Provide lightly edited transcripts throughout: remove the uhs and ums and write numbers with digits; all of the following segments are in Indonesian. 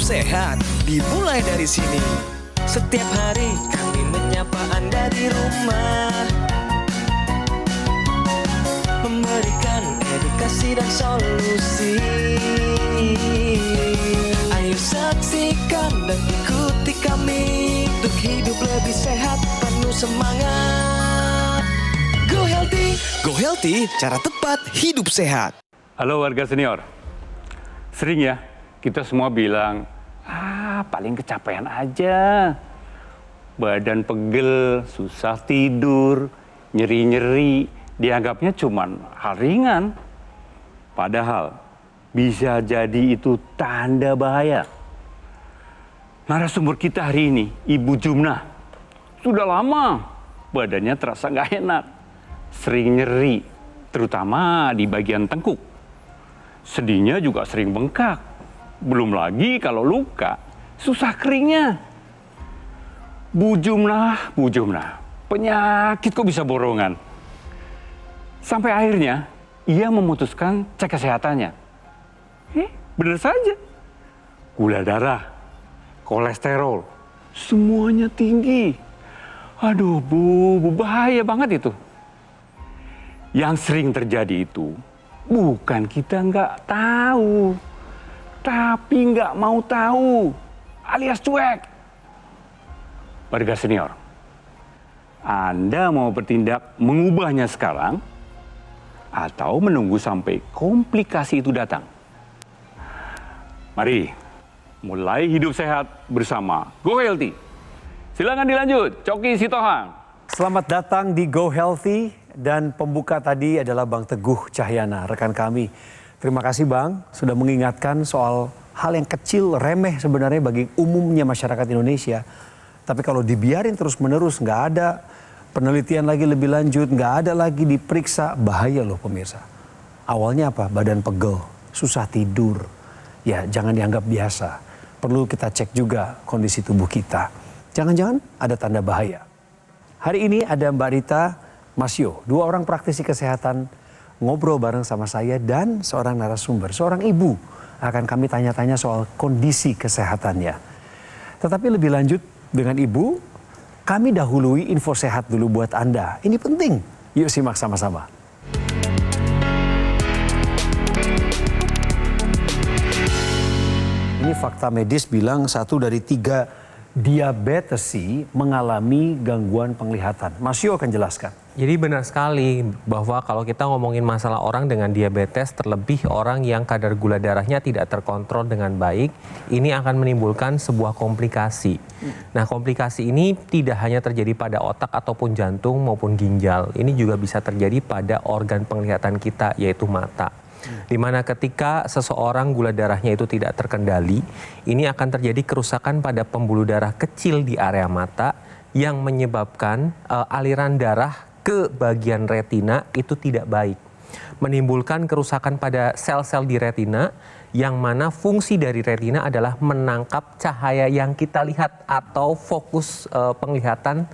sehat dimulai dari sini. Setiap hari kami menyapa Anda di rumah, memberikan edukasi dan solusi. Ayo saksikan dan ikuti kami untuk hidup lebih sehat, penuh semangat. Go Healthy, Go Healthy, cara tepat hidup sehat. Halo warga senior, sering ya kita semua bilang, paling kecapean aja. Badan pegel, susah tidur, nyeri-nyeri, dianggapnya cuman hal ringan. Padahal bisa jadi itu tanda bahaya. Narasumber kita hari ini, Ibu Jumnah. Sudah lama badannya terasa nggak enak, sering nyeri, terutama di bagian tengkuk. Sendinya juga sering bengkak. Belum lagi kalau luka, susah keringnya. Bu Jumnah, penyakit kok bisa borongan? Sampai akhirnya ia memutuskan cek kesehatannya. Bener saja. Gula darah, kolesterol, semuanya tinggi. Aduh Bu, bahaya banget itu. Yang sering terjadi itu bukan kita nggak tahu, tapi nggak mau tahu, alias cuek. Warga senior, Anda mau bertindak mengubahnya sekarang atau menunggu sampai komplikasi itu datang? Mari mulai hidup sehat bersama Go Healthy. Silakan dilanjut, Coki Sitohang. Selamat datang di Go Healthy, dan pembuka tadi adalah Bang Teguh Cahyana, rekan kami. Terima kasih Bang, sudah mengingatkan soal hal yang kecil, remeh sebenarnya bagi umumnya masyarakat Indonesia. Tapi kalau dibiarin terus-menerus, nggak ada penelitian lagi lebih lanjut, nggak ada lagi diperiksa, bahaya loh pemirsa. Awalnya apa? Badan pegel, susah tidur. Ya jangan dianggap biasa. Perlu kita cek juga kondisi tubuh kita. Jangan-jangan ada tanda bahaya. Hari ini ada Mbak Rita, Mas Yo, dua orang praktisi kesehatan ngobrol bareng sama saya dan seorang narasumber, seorang ibu. Akan kami tanya-tanya soal kondisi kesehatannya. Tetapi lebih lanjut dengan ibu, kami dahului info sehat dulu buat Anda. Ini penting. Yuk simak sama-sama. Ini fakta medis bilang 1 dari 3 diabetesi mengalami gangguan penglihatan. Mas Yo akan jelaskan. Jadi benar sekali bahwa kalau kita ngomongin masalah orang dengan diabetes, terlebih orang yang kadar gula darahnya tidak terkontrol dengan baik, ini akan menimbulkan sebuah komplikasi. Nah, komplikasi ini tidak hanya terjadi pada otak ataupun jantung maupun ginjal. Ini juga bisa terjadi pada organ penglihatan kita, yaitu mata. Di mana ketika seseorang gula darahnya itu tidak terkendali, ini akan terjadi kerusakan pada pembuluh darah kecil di area mata yang menyebabkan aliran darah ke bagian retina itu tidak baik. Menimbulkan kerusakan pada sel-sel di retina yang mana fungsi dari retina adalah menangkap cahaya yang kita lihat atau fokus penglihatan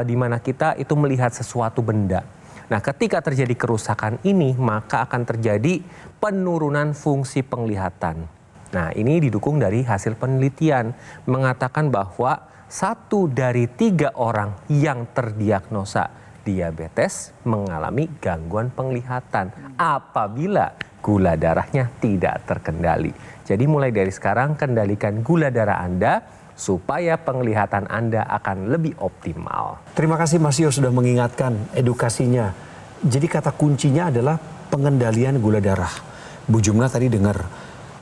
di mana kita itu melihat sesuatu benda. Nah, ketika terjadi kerusakan ini, maka akan terjadi penurunan fungsi penglihatan. Nah, ini didukung dari hasil penelitian mengatakan bahwa 1 dari 3 orang yang terdiagnosa diabetes mengalami gangguan penglihatan apabila gula darahnya tidak terkendali. Jadi mulai dari sekarang kendalikan gula darah Anda supaya penglihatan Anda akan lebih optimal. Terima kasih Mas Yo sudah mengingatkan edukasinya. Jadi kata kuncinya adalah pengendalian gula darah. Bu Jumnah tadi dengar,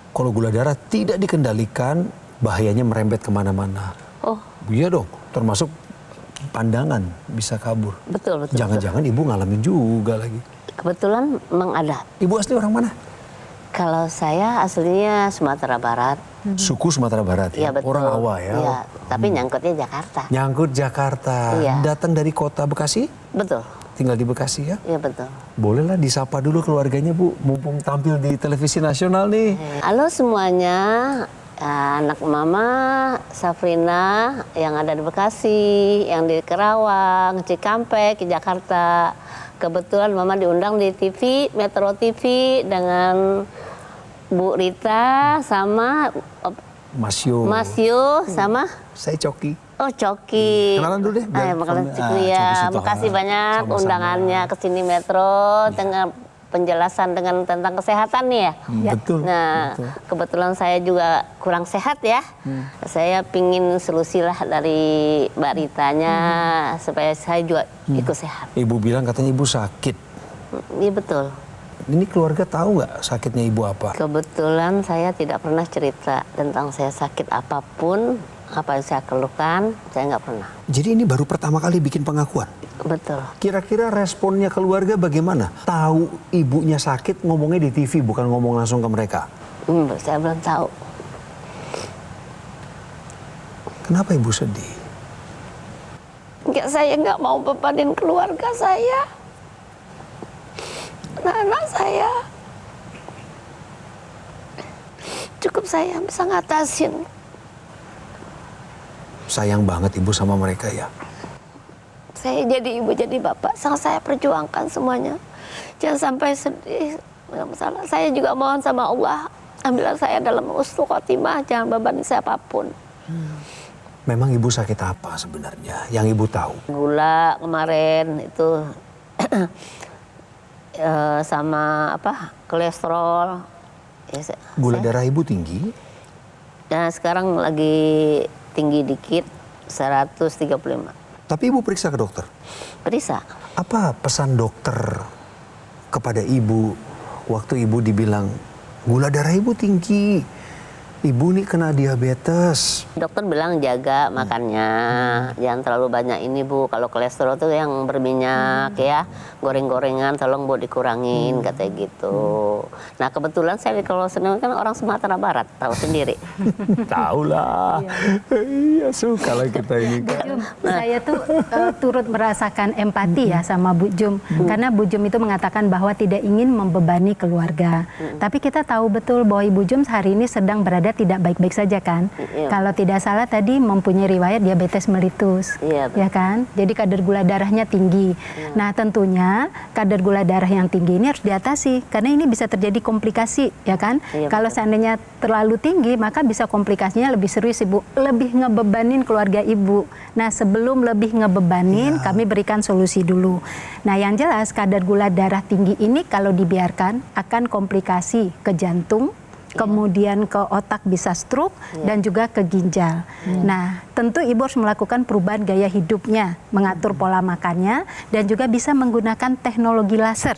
kalau gula darah tidak dikendalikan, bahayanya merembet kemana-mana. Oh. Iya dong, termasuk pandangan bisa kabur. Betul. Jangan-jangan ibu ngalamin juga lagi. Kebetulan memang ada. Ibu asli orang mana? Kalau saya aslinya Sumatera Barat. Suku Sumatera Barat ya? Iya, betul. Orang Awa ya? Iya, tapi nyangkutnya Jakarta. Nyangkut Jakarta. Iya. Datang dari kota Bekasi? Betul. Tinggal di Bekasi ya? Iya, betul. Bolehlah disapa dulu keluarganya Bu, mumpung tampil di televisi nasional nih. Halo semuanya, anak Mama Safrina yang ada di Bekasi, yang di Kerawang, Cikampek, di Jakarta. Kebetulan Mama diundang di TV, Metro TV dengan Bu Rita sama Mas Yo. Mas Yo sama Saya Coki. oh Coki. Kenalan dulu deh, biar Makasih Coki ya. Sitohang. Makasih banyak Sama-sama. undangannya ke sini Metro dengan penjelasan tentang kesehatan nih ya. Betul. Nah, betul. kebetulan saya juga kurang sehat ya. Saya pingin solusi lah dari Mbak Ritanya supaya saya juga ikut sehat. Ibu bilang katanya ibu sakit. Iya betul. Ini keluarga tahu nggak sakitnya ibu apa? Kebetulan saya tidak pernah cerita tentang saya sakit apapun, apa yang saya keluhkan, saya nggak pernah. Jadi ini baru pertama kali bikin pengakuan. Betul. Kira-kira responnya keluarga bagaimana? Tahu ibunya sakit ngomongnya di TV bukan ngomong langsung ke mereka. Saya belum tahu. Kenapa ibu sedih? Enggak, saya nggak mau bebanin keluarga saya. Anak-anak saya. Cukup saya bisa ngatasin. Sayang banget ibu sama mereka ya. Saya jadi ibu, jadi bapak, sangat saya perjuangkan semuanya. Jangan sampai sedih, nggak masalah. Saya juga mohon sama Allah, ambillah saya dalam husnul khotimah, jangan bebanin siapapun. Memang ibu sakit apa sebenarnya yang ibu tahu? Gula kemarin itu sama apa kolesterol. Ya, Gula darah ibu tinggi? Nah sekarang lagi tinggi dikit, 135. Tapi ibu periksa ke dokter. Periksa. Apa pesan dokter kepada ibu waktu ibu dibilang gula darah ibu tinggi? Ibu nih kena diabetes. Dokter bilang jaga makannya, jangan terlalu banyak ini Bu. Kalau kolesterol tuh yang berminyak ya, goreng-gorengan tolong Bu dikurangin, katanya gitu. Nah kebetulan saya kalau seneng kan orang Sumatera Barat, tahu sendiri. Tahu lah. Iya suka lah kita ini. Jum, saya tuh turut merasakan empati ya sama Bu Jum. Karena Bu Jum itu mengatakan bahwa tidak ingin membebani keluarga. Tapi kita tahu betul bahwa Ibu Jum hari ini sedang berada tidak baik-baik saja kan. Kalau tidak salah tadi mempunyai riwayat diabetes melitus. Ya kan? Jadi kadar gula darahnya tinggi. Nah tentunya kadar gula darah yang tinggi ini harus diatasi. Karena ini bisa terjadi komplikasi ya kan. Kalau seandainya terlalu tinggi maka bisa komplikasinya lebih serius Ibu. Lebih ngebebanin keluarga Ibu. Nah sebelum lebih ngebebanin kami berikan solusi dulu. Nah yang jelas kadar gula darah tinggi ini kalau dibiarkan akan komplikasi ke jantung, kemudian ke otak bisa stroke dan juga ke ginjal. Nah tentu Ibu harus melakukan perubahan gaya hidupnya, mengatur pola makannya dan juga bisa menggunakan teknologi laser.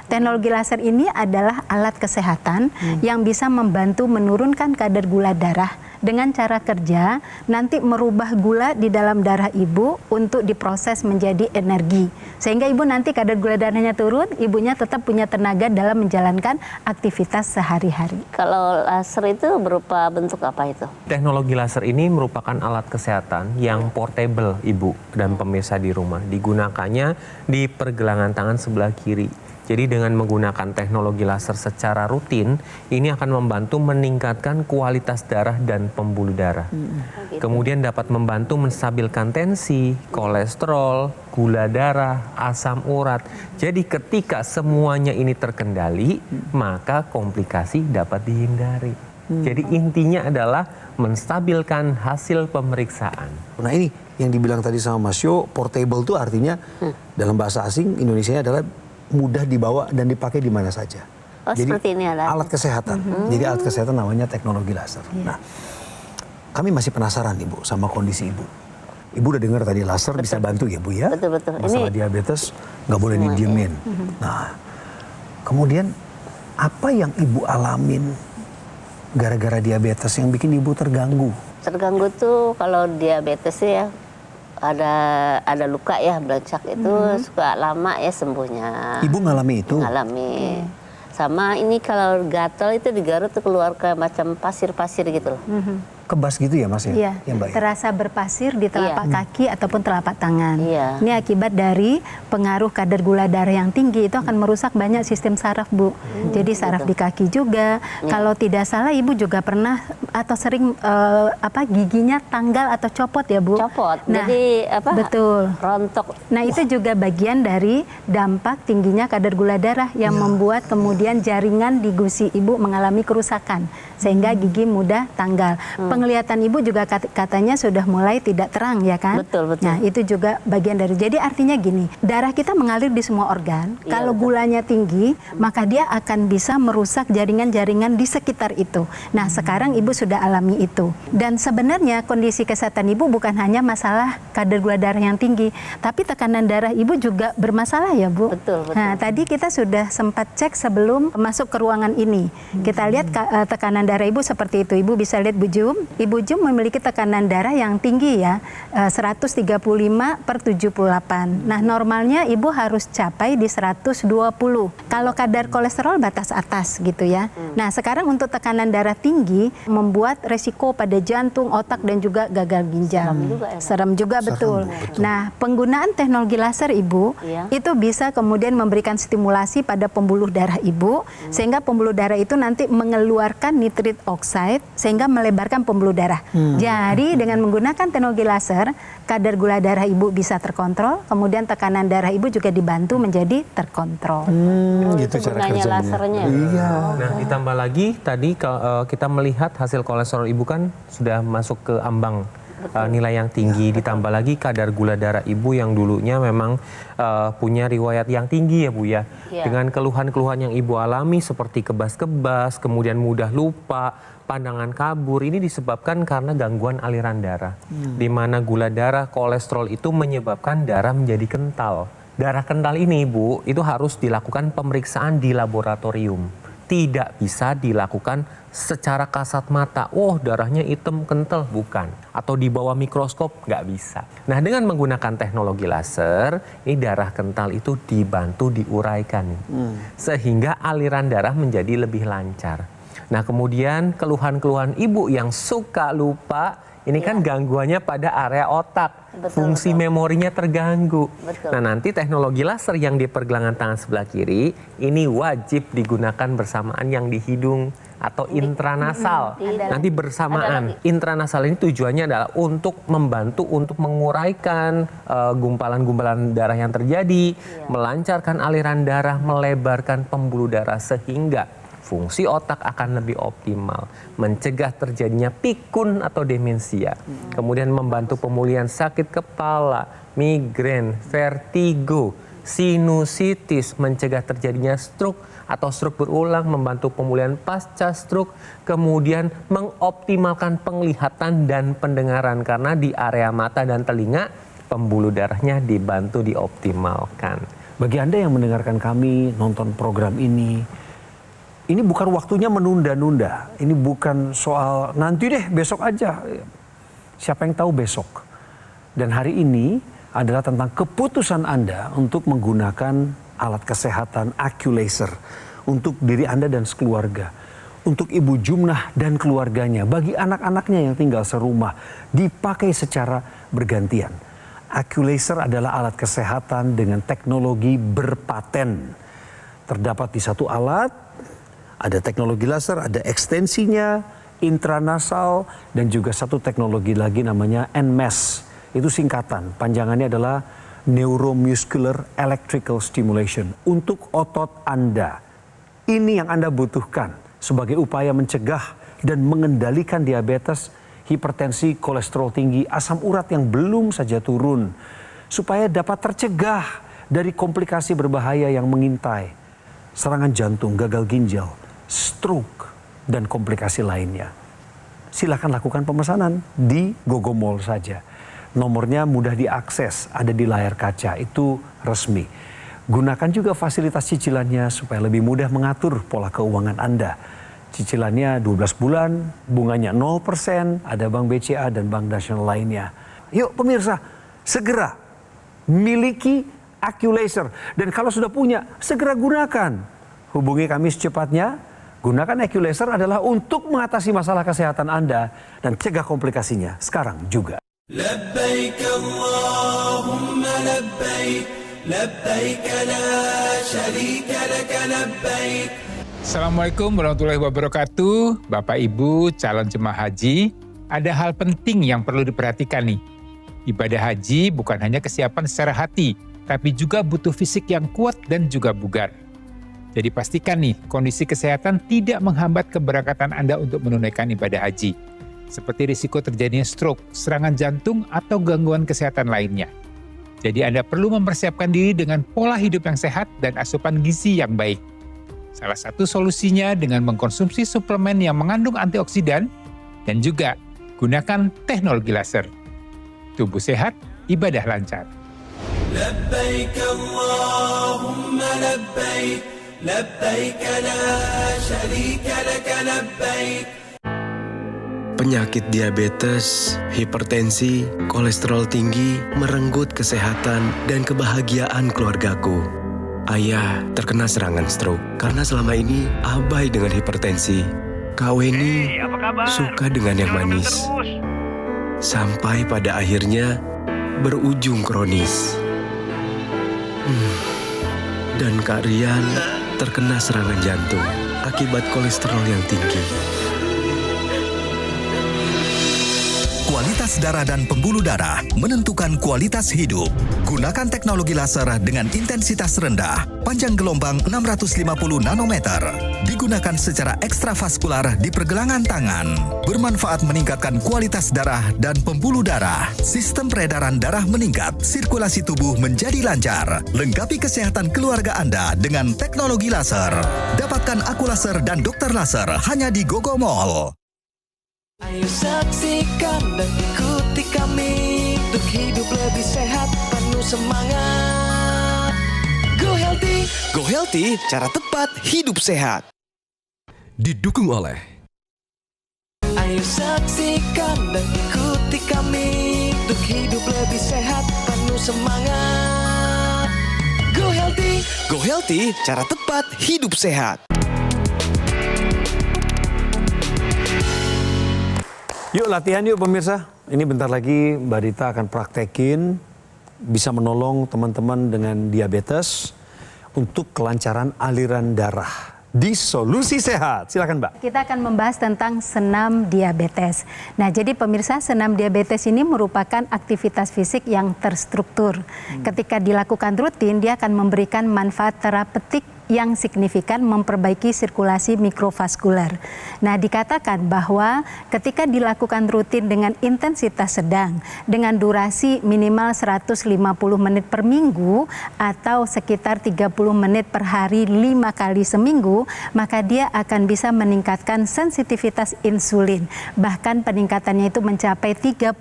Teknologi laser ini adalah alat kesehatan yang bisa membantu menurunkan kadar gula darah dengan cara kerja nanti merubah gula di dalam darah ibu untuk diproses menjadi energi. Sehingga ibu nanti kadar gula darahnya turun, ibunya tetap punya tenaga dalam menjalankan aktivitas sehari-hari. Kalau laser itu berupa bentuk apa itu? Teknologi laser ini merupakan alat kesehatan yang portable Ibu dan pemirsa di rumah. Digunakannya di pergelangan tangan sebelah kiri. Jadi dengan menggunakan teknologi laser secara rutin, ini akan membantu meningkatkan kualitas darah dan pembuluh darah. Kemudian dapat membantu menstabilkan tensi, kolesterol, gula darah, asam urat. Jadi ketika semuanya ini terkendali, maka komplikasi dapat dihindari. Jadi intinya adalah menstabilkan hasil pemeriksaan. Nah ini yang dibilang tadi sama Mas Yo, portable itu artinya dalam bahasa asing Indonesianya adalah mudah dibawa dan dipakai di mana saja. Oh, jadi seperti ini alat kesehatan. Jadi alat kesehatan namanya teknologi laser. Nah, kami masih penasaran Ibu sama kondisi Ibu. Ibu udah dengar tadi laser bisa bantu ya Bu ya? Betul-betul. Masalah diabetes nggak boleh didiemin. Nah, kemudian apa yang Ibu alamin gara-gara diabetes yang bikin Ibu terganggu? Terganggu tuh kalau diabetes sih ya ada luka ya, belancak itu suka lama ya sembuhnya. Ibu ngalami itu? Ngalami. Sama ini kalau gatal itu di Garut tuh keluar kayak macam pasir-pasir gitu loh. kebas gitu ya Mas ya? Iya, Ya, Mbak, ya? terasa berpasir di telapak kaki ataupun telapak tangan. Iya. Ini akibat dari pengaruh kadar gula darah yang tinggi itu akan merusak banyak sistem saraf, Bu. Jadi saraf di kaki juga. Kalau tidak salah Ibu juga pernah atau sering giginya tanggal atau copot ya, Bu? Copot. Nah, Jadi betul. rontok. Nah, itu juga bagian dari dampak tingginya kadar gula darah yang membuat kemudian jaringan di gusi Ibu mengalami kerusakan sehingga gigi mudah tanggal. Penglihatan Ibu juga katanya sudah mulai tidak terang ya kan? Betul, betul. Nah, itu juga bagian dari. Jadi artinya gini, darah kita mengalir di semua organ. Iya, Kalau betul. gulanya tinggi, maka dia akan bisa merusak jaringan-jaringan di sekitar itu. Nah, sekarang Ibu sudah alami itu. Dan sebenarnya kondisi kesehatan Ibu bukan hanya masalah kadar gula darah yang tinggi, tapi tekanan darah Ibu juga bermasalah ya, Bu. Betul, betul. Nah, tadi kita sudah sempat cek sebelum masuk ke ruangan ini. Kita lihat tekanan darah Ibu seperti itu. Ibu bisa lihat Bu Jum. Ibu Jum memiliki tekanan darah yang tinggi ya, 135/78. Nah, normalnya Ibu harus capai di 120. Kalau kadar kolesterol batas atas gitu ya. Nah, sekarang untuk tekanan darah tinggi membuat resiko pada jantung, otak dan juga gagal ginjal. Serem juga betul. Nah, penggunaan teknologi laser Ibu itu bisa kemudian memberikan stimulasi pada pembuluh darah Ibu sehingga pembuluh darah itu nanti mengeluarkan nitrit oxide sehingga melebarkan pembuluh darah. Jadi dengan menggunakan teknologi laser, kadar gula darah Ibu bisa terkontrol, kemudian tekanan darah Ibu juga dibantu menjadi terkontrol. Gitu Itu cara gunanya kerjanya. lasernya. Iya. Nah, ditambah lagi tadi kita melihat hasil kolesterol Ibu kan sudah masuk ke ambang nilai yang tinggi, ditambah lagi kadar gula darah Ibu yang dulunya memang punya riwayat yang tinggi ya Bu ya. Iya. Dengan keluhan-keluhan yang Ibu alami seperti kebas-kebas, kemudian mudah lupa, pandangan kabur, ini disebabkan karena gangguan aliran darah. Di mana gula darah, kolesterol itu menyebabkan darah menjadi kental. Darah kental ini Bu, itu harus dilakukan pemeriksaan di laboratorium. Tidak bisa dilakukan secara kasat mata. Oh, darahnya hitam kental, bukan. Atau di bawah mikroskop, nggak bisa. Nah, dengan menggunakan teknologi laser, ini darah kental itu dibantu diuraikan. Sehingga aliran darah menjadi lebih lancar. Nah, kemudian keluhan-keluhan Ibu yang suka lupa, ini kan gangguannya pada area otak. Fungsi memorinya terganggu. Betul. Nah, nanti teknologi laser yang di pergelangan tangan sebelah kiri ini wajib digunakan bersamaan yang di hidung atau intranasal. Nanti bersamaan. Intranasal ini tujuannya adalah untuk membantu untuk menguraikan gumpalan-gumpalan darah yang terjadi, melancarkan aliran darah, melebarkan pembuluh darah sehingga fungsi otak akan lebih optimal, mencegah terjadinya pikun atau demensia, kemudian membantu pemulihan sakit kepala, migrain, vertigo, sinusitis, mencegah terjadinya stroke atau stroke berulang, membantu pemulihan pasca stroke, kemudian mengoptimalkan penglihatan dan pendengaran karena di area mata dan telinga pembuluh darahnya dibantu dioptimalkan. Bagi Anda yang mendengarkan kami, nonton program ini bukan waktunya menunda-nunda. Ini bukan soal nanti deh, besok aja. Siapa yang tahu besok. Dan hari ini adalah tentang keputusan Anda untuk menggunakan alat kesehatan Accu-Laser untuk diri Anda dan sekeluarga. Untuk Ibu Jumnah dan keluarganya, bagi anak-anaknya yang tinggal serumah, dipakai secara bergantian. Accu-Laser adalah alat kesehatan dengan teknologi berpaten. Terdapat di satu alat, ada teknologi laser, ada ekstensinya, intranasal, dan juga satu teknologi lagi namanya NMES. Itu singkatan, panjangannya adalah Neuromuscular Electrical Stimulation. Untuk otot Anda, ini yang Anda butuhkan sebagai upaya mencegah dan mengendalikan diabetes, hipertensi, kolesterol tinggi, asam urat yang belum saja turun. Supaya dapat tercegah dari komplikasi berbahaya yang mengintai. Serangan jantung, gagal ginjal, stroke, dan komplikasi lainnya. Silakan lakukan pemesanan di Gogo Mall saja. Nomornya mudah diakses, ada di layar kaca, itu resmi. Gunakan juga fasilitas cicilannya supaya lebih mudah mengatur pola keuangan Anda. Cicilannya 12 bulan, bunganya 0%, ada Bank BCA dan Bank Nasional lainnya. Yuk pemirsa, segera miliki Accu-Laser. Dan kalau sudah punya, segera gunakan. Hubungi kami secepatnya Gunakan EQ Laser adalah untuk mengatasi masalah kesehatan Anda dan cegah komplikasinya sekarang juga. لبيك اللهم لبيك لبيك لا شريك لك لبيك. Assalamualaikum warahmatullahi wabarakatuh. Bapak Ibu calon jemaah haji, ada hal penting yang perlu diperhatikan nih. Ibadah haji bukan hanya kesiapan secara hati, tapi juga butuh fisik yang kuat dan juga bugar. Jadi pastikan nih, kondisi kesehatan tidak menghambat keberangkatan Anda untuk menunaikan ibadah haji. Seperti risiko terjadinya stroke, serangan jantung, atau gangguan kesehatan lainnya. Jadi Anda perlu mempersiapkan diri dengan pola hidup yang sehat dan asupan gizi yang baik. Salah satu solusinya dengan mengkonsumsi suplemen yang mengandung antioksidan dan juga gunakan teknologi laser. Tubuh sehat, ibadah lancar. لبيك اللهم لبيك لبيك لا شريك لك لبيك. Penyakit diabetes, hipertensi, kolesterol tinggi merenggut kesehatan dan kebahagiaan keluargaku. Ayah terkena serangan stroke karena selama ini abai dengan hipertensi. Kak Weni suka dengan yang manis. Sampai pada akhirnya berujung kronis. Dan Kak Rian terkena serangan jantung akibat kolesterol yang tinggi. Kualitas darah dan pembuluh darah menentukan kualitas hidup. Gunakan teknologi laser dengan intensitas rendah, panjang gelombang 650 nanometer. Digunakan secara ekstravaskular di pergelangan tangan. Bermanfaat meningkatkan kualitas darah dan pembuluh darah. Sistem peredaran darah meningkat, sirkulasi tubuh menjadi lancar. Lengkapi kesehatan keluarga Anda dengan teknologi laser. Dapatkan aku laser dan dokter laser hanya di Gogo Mall. Ayo saksikan dan ikuti kami untuk hidup lebih sehat, penuh semangat. Go Healthy, cara tepat hidup sehat. Didukung oleh Ayo saksikan dan ikuti kami untuk hidup lebih sehat, penuh semangat. Go Healthy, cara tepat hidup sehat. Yuk latihan yuk pemirsa. Ini bentar lagi Mbak Dita akan praktekin bisa menolong teman-teman dengan diabetes untuk kelancaran aliran darah di Solusi Sehat. Silakan Mbak. Kita akan membahas tentang senam diabetes. Nah, jadi pemirsa, senam diabetes ini merupakan aktivitas fisik yang terstruktur. Ketika dilakukan rutin, dia akan memberikan manfaat terapeutik yang signifikan memperbaiki sirkulasi mikrovaskular. Nah, dikatakan bahwa ketika dilakukan rutin dengan intensitas sedang, dengan durasi minimal 150 menit per minggu atau sekitar 30 menit per hari 5 kali seminggu, maka dia akan bisa meningkatkan sensitivitas insulin. Bahkan peningkatannya itu mencapai 30%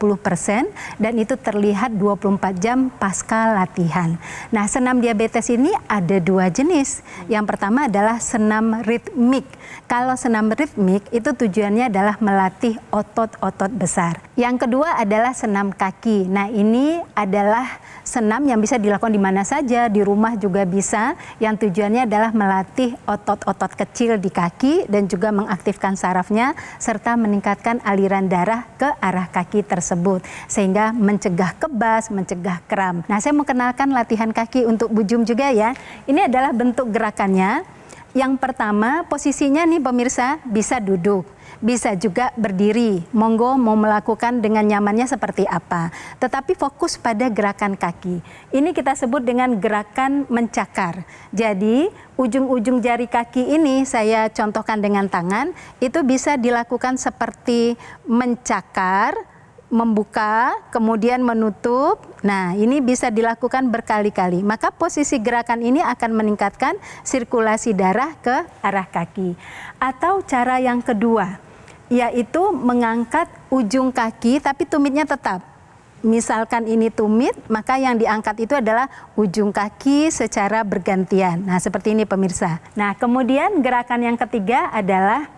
dan itu terlihat 24 jam pasca latihan. Nah, senam diabetes ini ada 2 jenis. Yang pertama adalah senam ritmik. Kalau senam ritmik itu tujuannya adalah melatih otot-otot besar. Yang kedua adalah senam kaki. Nah, ini adalah senam yang bisa dilakukan di mana saja, di rumah juga bisa. Yang tujuannya adalah melatih otot-otot kecil di kaki dan juga mengaktifkan sarafnya serta meningkatkan aliran darah ke arah kaki tersebut sehingga mencegah kebas, mencegah kram. Nah, saya mau kenalkan latihan kaki untuk Bu Jum juga ya. Ini adalah bentuk gerakannya. Yang pertama, posisinya nih pemirsa bisa duduk, bisa juga berdiri. Monggo mau melakukan dengan nyamannya seperti apa. Tetapi fokus pada gerakan kaki. Ini kita sebut dengan gerakan mencakar. Jadi ujung-ujung jari kaki ini saya contohkan dengan tangan, itu bisa dilakukan seperti mencakar, membuka, kemudian menutup. Nah, ini bisa dilakukan berkali-kali. Maka posisi gerakan ini akan meningkatkan sirkulasi darah ke arah kaki. Atau cara yang kedua, yaitu mengangkat ujung kaki tapi tumitnya tetap. Misalkan ini tumit, maka yang diangkat itu adalah ujung kaki secara bergantian. Nah, seperti ini pemirsa. Nah, kemudian gerakan yang ketiga adalah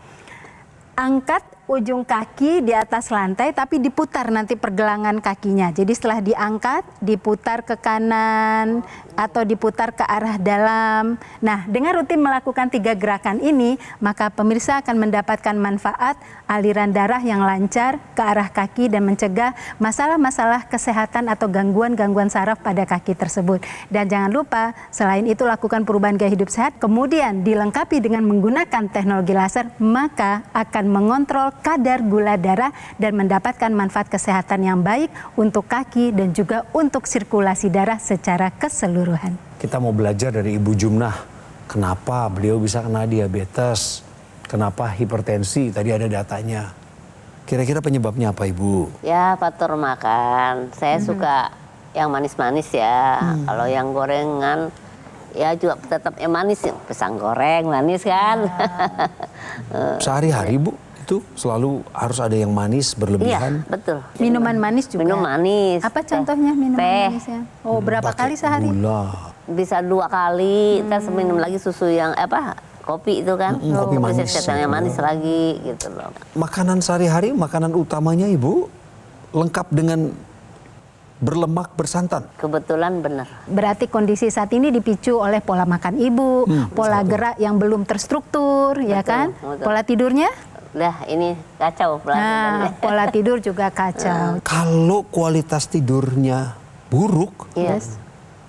angkat ujung kaki di atas lantai, tapi diputar nanti pergelangan kakinya. Jadi setelah diangkat, diputar ke kanan atau diputar ke arah dalam. Nah, dengan rutin melakukan 3 gerakan ini, maka pemirsa akan mendapatkan manfaat aliran darah yang lancar ke arah kaki dan mencegah masalah-masalah kesehatan atau gangguan-gangguan saraf pada kaki tersebut. Dan jangan lupa, selain itu lakukan perubahan gaya hidup sehat, kemudian dilengkapi dengan menggunakan teknologi laser, maka akan mengontrol kadar gula darah dan mendapatkan manfaat kesehatan yang baik untuk kaki dan juga untuk sirkulasi darah secara keseluruhan. Kita mau belajar dari Ibu Jumnah, kenapa beliau bisa kena diabetes, kenapa hipertensi, tadi ada datanya. Kira-kira penyebabnya apa Ibu? Ya, faktor makan. Saya suka yang manis-manis ya. Kalau yang gorengan, ya juga tetap yang manis. Pisang goreng, manis kan. Sehari-hari Bu, itu selalu harus ada yang manis berlebihan? Iya, betul. Minuman manis juga? Minum manis. Apa contohnya minuman teh. manisnya? Oh, berapa kali sehari? Gula. Bisa 2 kali, kita minum lagi susu yang kopi itu kan. Kopi manis. Yang manis lagi gitu loh. Makanan sehari-hari, makanan utamanya Ibu lengkap dengan berlemak bersantan. Kebetulan benar. Berarti kondisi saat ini dipicu oleh pola makan ibu, pola gerak yang belum terstruktur, ya kan? betul. Pola tidurnya? Dah, ini kacau Nah, pola tidur juga kacau. Kalau kualitas tidurnya buruk, Yes.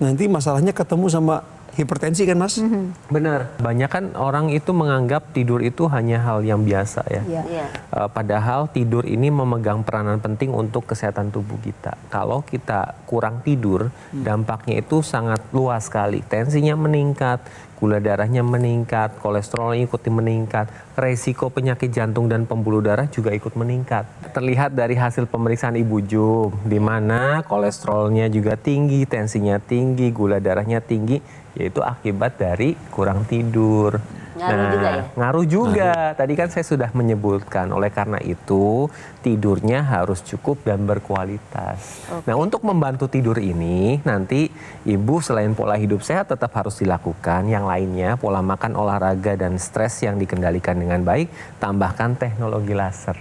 nanti masalahnya ketemu sama hipertensi kan Mas? Benar. Banyak kan orang itu menganggap tidur itu hanya hal yang biasa ya. Iya. Iya. Padahal tidur ini memegang peranan penting untuk kesehatan tubuh kita. Kalau kita kurang tidur, dampaknya itu sangat luas sekali. Tensinya meningkat, gula darahnya meningkat, kolesterolnya ikut meningkat, resiko penyakit jantung dan pembuluh darah juga ikut meningkat. Terlihat dari hasil pemeriksaan Ibu Jum, di mana kolesterolnya juga tinggi, tensinya tinggi, gula darahnya tinggi, yaitu akibat dari kurang tidur. Ngaruh juga ya? Ngaruh juga. Tadi kan saya sudah menyebutkan. Oleh karena itu, tidurnya harus cukup dan berkualitas. Nah, untuk membantu tidur ini, nanti Ibu selain pola hidup sehat tetap harus dilakukan. Yang lainnya, pola makan, olahraga, dan stres yang dikendalikan dengan baik. Tambahkan teknologi laser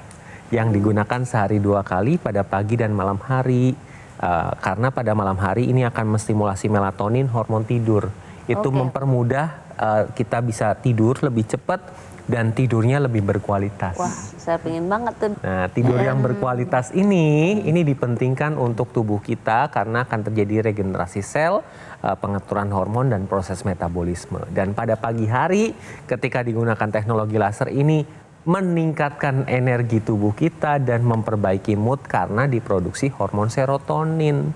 yang digunakan sehari 2 kali pada pagi dan malam hari. Karena pada malam hari ini akan menstimulasi melatonin, hormon tidur. Itu mempermudah kita bisa tidur lebih cepat dan tidurnya lebih berkualitas. Wah, saya pengen banget tuh. Nah, tidur yang berkualitas ini dipentingkan untuk tubuh kita karena akan terjadi regenerasi sel, pengaturan hormon dan proses metabolisme. Dan pada pagi hari ketika digunakan teknologi laser ini meningkatkan energi tubuh kita dan memperbaiki mood karena diproduksi hormon serotonin.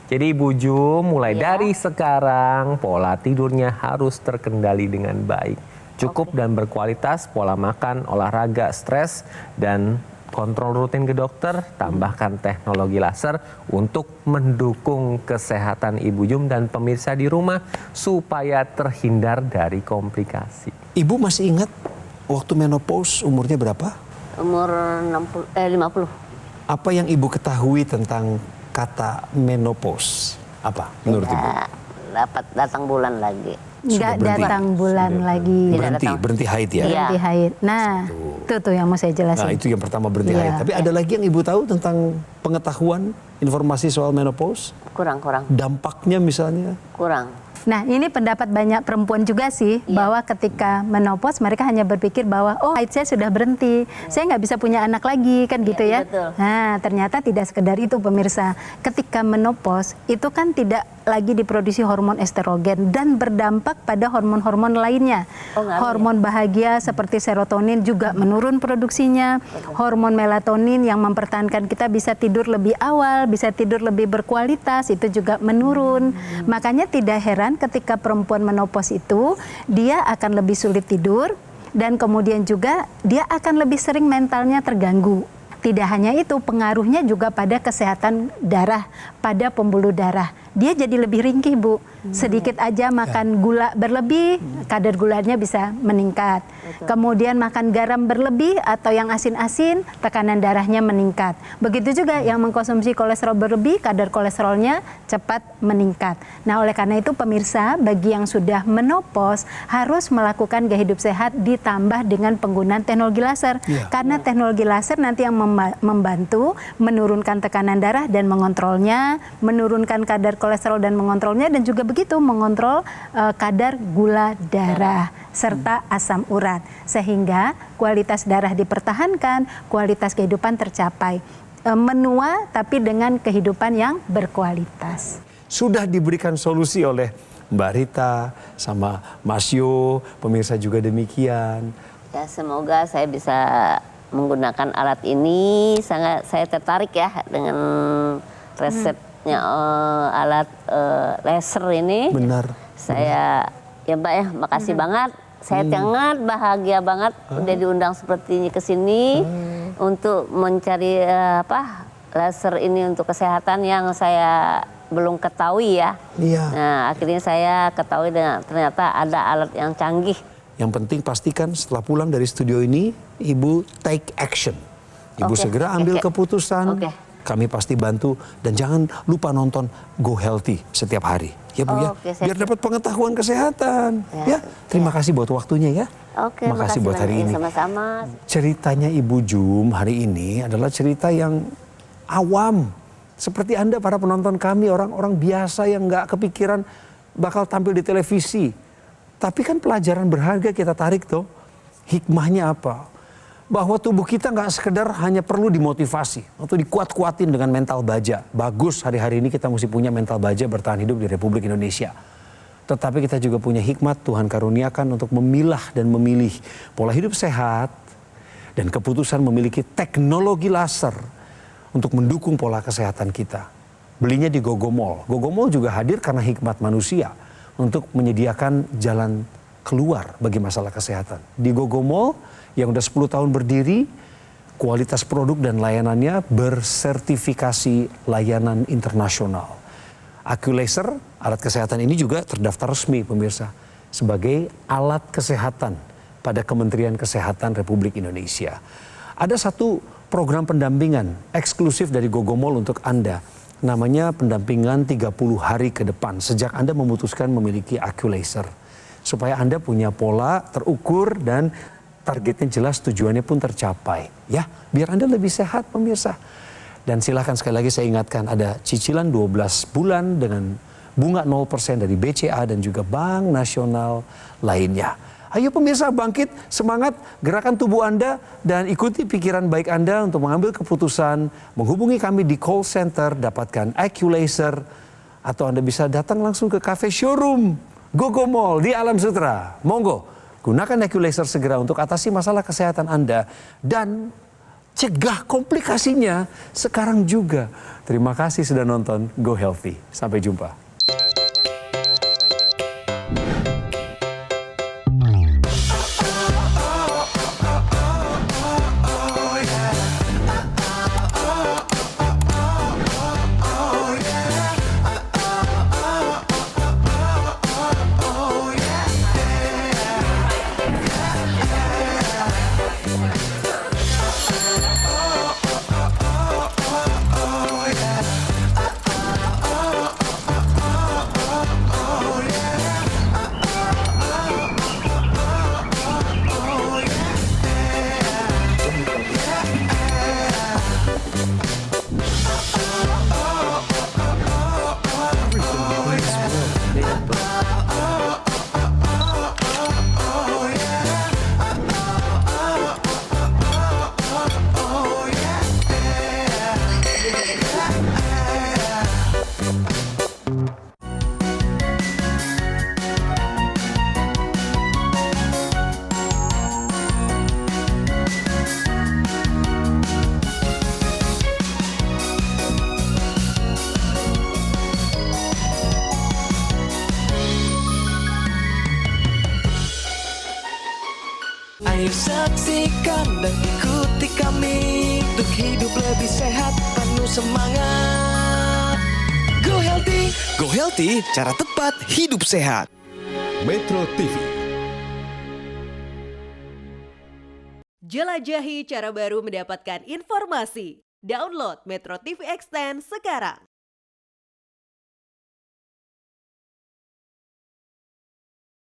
Jadi Ibu Jum, mulai dari sekarang pola tidurnya harus terkendali dengan baik. Cukup dan berkualitas, pola makan, olahraga, stres, dan kontrol rutin ke dokter. Tambahkan teknologi laser untuk mendukung kesehatan Ibu Jum dan pemirsa di rumah supaya terhindar dari komplikasi. Ibu masih ingat waktu menopause umurnya berapa? Umur 50. Apa yang Ibu ketahui tentang kata menopause? Apa menurut Ibu? Dapat datang bulan lagi. Nggak datang bulan lagi. Berhenti haid ya? Berhenti haid. Nah, itu tuh yang mau saya jelasin. Nah, itu yang pertama berhenti haid. Tapi ada lagi yang Ibu tahu tentang pengetahuan, informasi soal menopause? Kurang. Dampaknya misalnya? Kurang. Nah, ini pendapat banyak perempuan juga sih, bahwa ketika menopause mereka hanya berpikir bahwa haid saya sudah berhenti, saya nggak bisa punya anak lagi, kan gitu ya. Betul. Nah, ternyata tidak sekedar itu pemirsa. Ketika menopause itu kan tidak lagi diproduksi hormon estrogen dan berdampak pada hormon-hormon lainnya. Hormon bahagia seperti serotonin juga menurun produksinya. Hormon melatonin yang mempertahankan kita bisa tidur lebih awal, bisa tidur lebih berkualitas, itu juga menurun. Makanya tidak heran ketika perempuan menopause itu dia akan lebih sulit tidur dan kemudian juga dia akan lebih sering mentalnya terganggu. Tidak hanya itu, pengaruhnya juga pada kesehatan darah, pada pembuluh darah. Dia jadi lebih ringkih, Bu. Sedikit aja makan gula berlebih, kadar gulanya bisa meningkat. Kemudian makan garam berlebih atau yang asin-asin, tekanan darahnya meningkat. Begitu juga yang mengkonsumsi kolesterol berlebih, kadar kolesterolnya cepat meningkat. Nah, oleh karena itu pemirsa, bagi yang sudah menopause harus melakukan gaya hidup sehat ditambah dengan penggunaan teknologi laser. Karena teknologi laser nanti yang membantu menurunkan tekanan darah dan mengontrolnya, menurunkan kadar kolesterol dan mengontrolnya, dan juga begitu mengontrol kadar gula darah serta asam urat, sehingga kualitas darah dipertahankan, kualitas kehidupan tercapai. Menua tapi dengan kehidupan yang berkualitas. Sudah diberikan solusi oleh Mbak Rita sama Mas Yo, pemirsa juga demikian. Ya, semoga saya bisa menggunakan alat ini. Sangat saya tertarik ya dengan resepnya alat laser ini. Benar. Saya ya Mbak ya, makasih banget. Saya sangat bahagia banget udah diundang seperti ini ke sini untuk mencari laser ini untuk kesehatan yang saya belum ketahui ya. Iya. Nah, akhirnya saya ketahui dengan ternyata ada alat yang canggih. Yang penting pastikan setelah pulang dari studio ini, Ibu take action. Ibu segera ambil keputusan. Kami pasti bantu, dan jangan lupa nonton Go Healthy setiap hari. Ya Bu ya, biar dapat pengetahuan kesehatan. Ya, terima kasih buat waktunya ya. Makasih buat hari ini. Sama-sama. Ceritanya Ibu Jum hari ini adalah cerita yang awam. Seperti Anda para penonton kami, orang-orang biasa yang nggak kepikiran bakal tampil di televisi. Tapi kan pelajaran berharga kita tarik tuh. Hikmahnya apa? Bahwa tubuh kita nggak sekedar hanya perlu dimotivasi atau dikuat-kuatin dengan mental baja. Bagus, hari-hari ini kita mesti punya mental baja bertahan hidup di Republik Indonesia. Tetapi kita juga punya hikmat Tuhan karuniakan untuk memilah dan memilih pola hidup sehat dan keputusan memiliki teknologi laser untuk mendukung pola kesehatan kita. Belinya di Gogomall. Gogomall juga hadir karena hikmat manusia untuk menyediakan jalan keluar bagi masalah kesehatan. Di Gogomall yang udah 10 tahun berdiri, kualitas produk dan layanannya bersertifikasi layanan internasional. AccuLaser, alat kesehatan ini juga terdaftar resmi pemirsa sebagai alat kesehatan pada Kementerian Kesehatan Republik Indonesia. Ada satu program pendampingan eksklusif dari Gogomall untuk Anda. Namanya pendampingan 30 hari ke depan sejak Anda memutuskan memiliki AccuLaser. Supaya Anda punya pola terukur dan targetnya jelas, tujuannya pun tercapai. Ya, biar Anda lebih sehat pemirsa. Dan silakan sekali lagi saya ingatkan, ada cicilan 12 bulan dengan bunga 0% dari BCA dan juga Bank Nasional lainnya. Ayo pemirsa bangkit, semangat, gerakan tubuh Anda dan ikuti pikiran baik Anda untuk mengambil keputusan. Menghubungi kami di call center, dapatkan AccuLaser, atau Anda bisa datang langsung ke cafe showroom Gogomall di Alam Sutera. Monggo, gunakan AccuLaser segera untuk atasi masalah kesehatan Anda dan cegah komplikasinya sekarang juga. Terima kasih sudah nonton Go Healthy. Sampai jumpa. Ayo saksikan dan ikuti kami untuk hidup lebih sehat, penuh semangat. Go Healthy. Go Healthy, cara tepat hidup sehat. Metro TV. Jelajahi cara baru mendapatkan informasi. Download Metro TV Extend sekarang.